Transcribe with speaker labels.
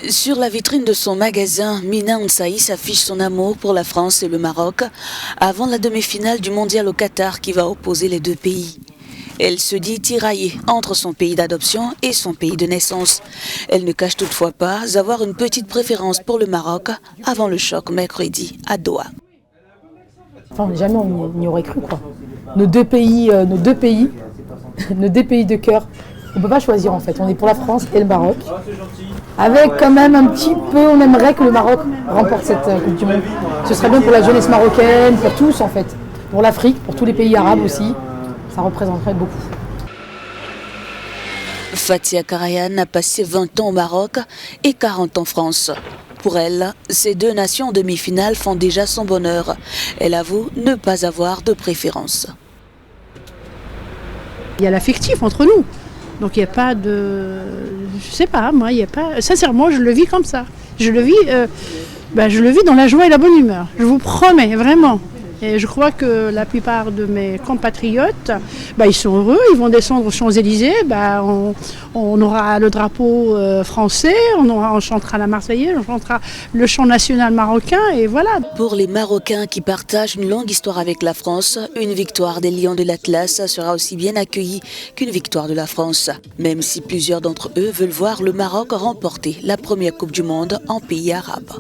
Speaker 1: Sur la vitrine de son magasin, Mina Onsaïs affiche son amour pour la France et le Maroc avant la demi-finale du mondial au Qatar qui va opposer les deux pays. Elle se dit tiraillée entre son pays d'adoption et son pays de naissance. Elle ne cache toutefois pas avoir une petite préférence pour le Maroc avant le choc mercredi à Doha.
Speaker 2: Enfin, jamais on n'y aurait cru, quoi. Nos deux pays de cœur. On ne peut pas choisir en fait. On est pour la France et le Maroc. Avec quand même un petit peu, on aimerait que le Maroc remporte cette Coupe du Monde. Ce serait bien pour la jeunesse marocaine, pour tous en fait. Pour l'Afrique, pour tous les pays arabes aussi. Ça représenterait beaucoup.
Speaker 1: Fathia Karayan a passé 20 ans au Maroc et 40 en France. Pour elle, ces deux nations en demi-finale font déjà son bonheur. Elle avoue ne pas avoir de préférence.
Speaker 3: Il y a l'affectif entre nous. Donc il n'y a pas de... Je sais pas, moi, il n'y a pas... Sincèrement, je le vis comme ça. Je le vis dans la joie et la bonne humeur. Je vous promets, vraiment. Et je crois que la plupart de mes compatriotes, ils sont heureux, ils vont descendre aux Champs-Élysées, on aura le drapeau français, on chantera la Marseillaise, on chantera le chant national marocain et voilà.
Speaker 1: Pour les Marocains qui partagent une longue histoire avec la France, une victoire des Lions de l'Atlas sera aussi bien accueillie qu'une victoire de la France. Même si plusieurs d'entre eux veulent voir le Maroc remporter la première Coupe du Monde en pays arabe.